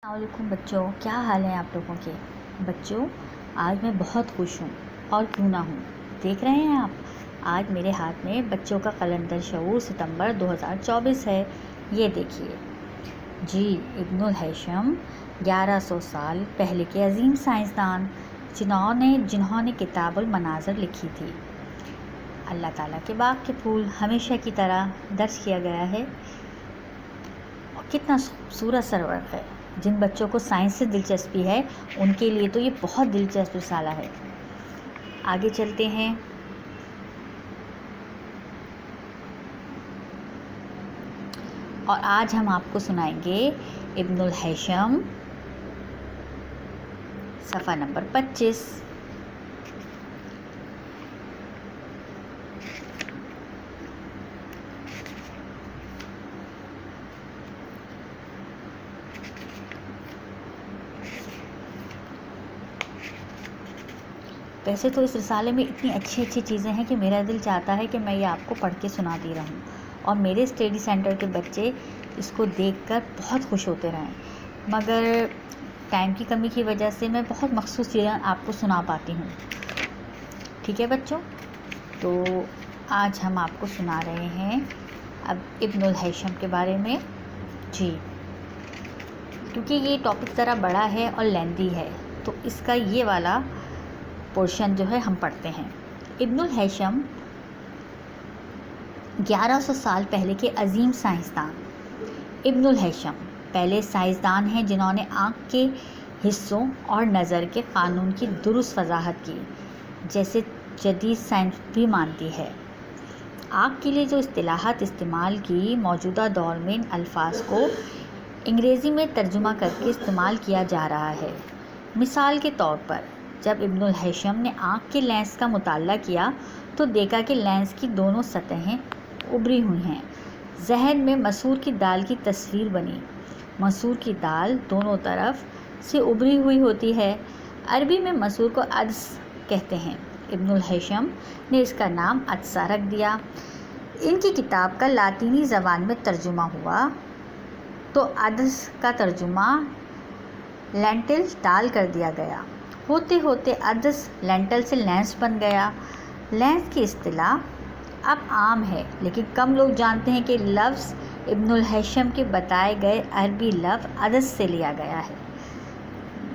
السلام علیکم بچوں، کیا حال ہے آپ لوگوں کے؟ بچوں، آج میں بہت خوش ہوں اور کیوں نہ ہوں۔ دیکھ رہے ہیں آپ، آج میرے ہاتھ میں بچوں کا کیلنڈر شعور ستمبر 2024 ہے۔ یہ دیکھیے جی، ابن الہیثم 1100 سال پہلے کے عظیم سائنسدان جنہوں نے کتاب المناظر لکھی تھی۔ اللہ تعالیٰ کے باغ کے پھول ہمیشہ کی طرح درج کیا گیا ہے، اور کتنا خوبصورت سرورق ہے۔ جن بچوں کو سائنس سے دلچسپی ہے ان کے لیے تو یہ بہت دلچسپ رسالہ ہے۔ آگے چلتے ہیں۔ اور آج ہم آپ کو سنائیں گے ابن الہیثم صفحہ نمبر 25۔ ویسے تو اس رسالے میں اتنی اچھی چیزیں ہیں کہ میرا دل چاہتا ہے کہ میں یہ آپ کو پڑھ کے سناتی رہوں، اور میرے اسٹڈی سینٹر کے بچے اس کو دیکھ کر بہت خوش ہوتے رہیں، مگر ٹائم کی کمی کی وجہ سے میں بہت مخصوص چیزیں آپ کو سنا پاتی ہوں۔ ٹھیک ہے بچوں، تو آج ہم آپ کو سنا رہے ہیں اب ابن الہیثم کے بارے میں۔ جی، کیونکہ یہ ٹاپک ذرا بڑا ہے اور لیندی ہے، تو اس کا یہ والا پورشن جو ہے ہم پڑھتے ہیں۔ ابن الہیثم 1100 سال پہلے کے عظیم سائنسدان۔ ابن الہیثم پہلے سائنسدان ہیں جنہوں نے آنکھ کے حصوں اور نظر کے قانون کی درست وضاحت کی، جیسے جدید سائنس بھی مانتی ہے۔ آنکھ کے لیے جو اصطلاحات استعمال کی، موجودہ دور میں ان الفاظ کو انگریزی میں ترجمہ کر کے استعمال کیا جا رہا ہے۔ مثال کے طور پر، جب ابن الہیثم نے آنکھ کے لینس کا مطالعہ کیا تو دیکھا کہ لینس کی دونوں سطحیں ابھری ہوئی ہیں۔ ذہن میں مسور کی دال کی تصویر بنی۔ مسور کی دال دونوں طرف سے ابھری ہوئی ہوتی ہے۔ عربی میں مسور کو عدس کہتے ہیں۔ ابن الہیثم نے اس کا نام عدسہ رکھ دیا۔ ان کی کتاب کا لاطینی زبان میں ترجمہ ہوا تو عدس کا ترجمہ لینٹل دال کر دیا گیا۔ ہوتے ہوتے عدس لینٹل سے لینس بن گیا۔ لینس کی اصطلاح اب عام ہے، لیکن کم لوگ جانتے ہیں کہ لفظ ابن الہیثم کے بتائے گئے عربی لفظ عدس سے لیا گیا ہے۔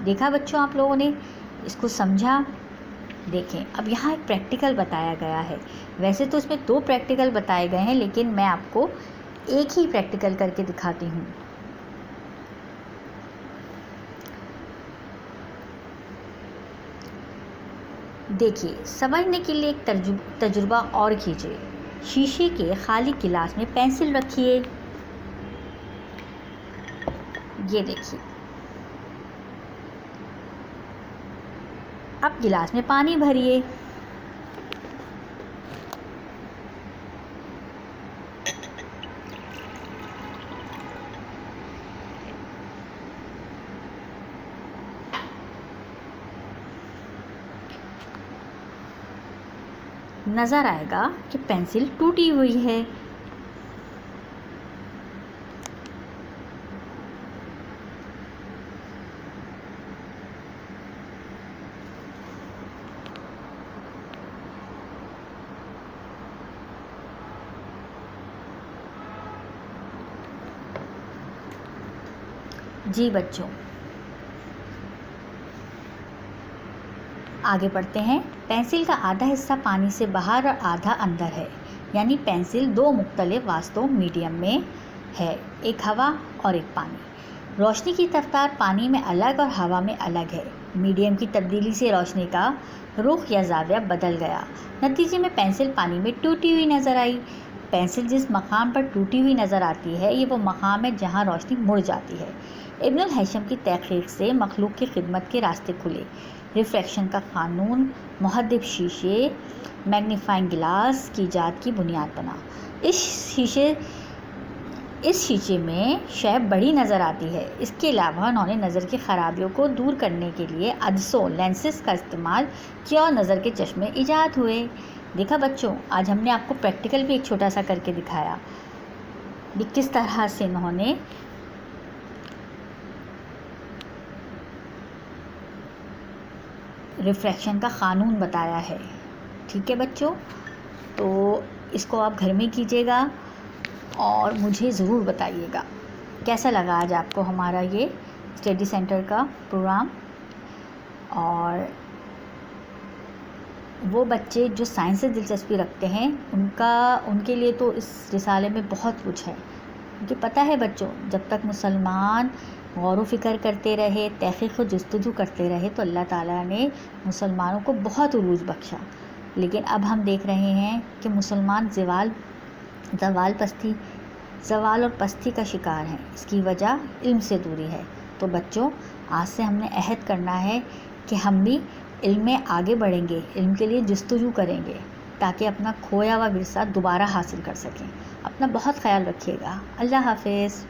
دیکھا بچوں، آپ لوگوں نے اس کو سمجھا؟ دیکھیں، اب یہاں ایک پریکٹیکل بتایا گیا ہے۔ ویسے تو اس میں 2 پریکٹیکل بتائے گئے ہیں، لیکن میں آپ کو ایک ہی پریکٹیکل کر کے دکھاتی ہوں۔ دیکھیے، سمجھنے کے لیے ایک تجربہ اور کیجیے۔ شیشے کے خالی گلاس میں پینسل رکھیے۔ یہ دیکھیے، اب گلاس میں پانی بھریے۔ نظر آئے گا کہ پینسل ٹوٹی ہوئی ہے۔ جی بچوں، آگے پڑھتے ہیں۔ پینسل کا آدھا حصہ پانی سے باہر اور آدھا اندر ہے، یعنی پینسل 2 مختلف واسطوں میڈیم میں ہے، ایک ہوا اور ایک پانی۔ روشنی کی رفتار پانی میں الگ اور ہوا میں الگ ہے۔ میڈیم کی تبدیلی سے روشنی کا رخ یا زاویہ بدل گیا۔ نتیجے میں پینسل پانی میں ٹوٹی ہوئی نظر آئی۔ پینسل جس مقام پر ٹوٹی ہوئی نظر آتی ہے، یہ وہ مقام ہے جہاں روشنی مڑ جاتی ہے۔ ابن الہیثم کی تحقیق سے مخلوق کی خدمت کے راستے کھلے۔ ریفریکشن کا قانون، محدب شیشے، میگنیفائنگ گلاس کی ایجاد کی بنیاد بنا۔ اس شیشے میں شے بڑی نظر آتی ہے۔ اس کے علاوہ انہوں نے نظر کی خرابیوں کو دور کرنے کے لیے عدسوں لینسز کا استعمال کیا اور نظر کے چشمے ایجاد ہوئے۔ دیکھا بچوں، آج ہم نے آپ کو پریکٹیکل بھی ایک چھوٹا سا کر کے دکھایا کہ کس طرح سے انہوں نے ریفریکشن کا قانون بتایا ہے. ٹھیک ہے بچوں، تو اس کو آپ گھر میں کیجیے گا اور مجھے ضرور بتائیے گا کیسا لگا آج آپ کو ہمارا یہ اسٹڈی سینٹر کا پروگرام. اور وہ بچے جو سائنس سے دلچسپی رکھتے ہیں ان کے لیے تو اس رسالے میں بہت کچھ ہے. کیونکہ پتہ ہے بچوں، جب تک مسلمان غور و فکر کرتے رہے، تحقیق و جستجو کرتے رہے، تو اللہ تعالیٰ نے مسلمانوں کو بہت عروج بخشا. لیکن اب ہم دیکھ رہے ہیں کہ مسلمان زوال اور پستی کا شکار ہیں. اس کی وجہ علم سے دوری ہے. تو بچوں، آج سے ہم نے عہد کرنا ہے کہ ہم بھی علم میں آگے بڑھیں گے، علم کے لیے جستجو کریں گے تاکہ اپنا کھویا ہوا ورثہ دوبارہ حاصل کر سکیں. اپنا بہت خیال رکھیے گا. اللہ حافظ.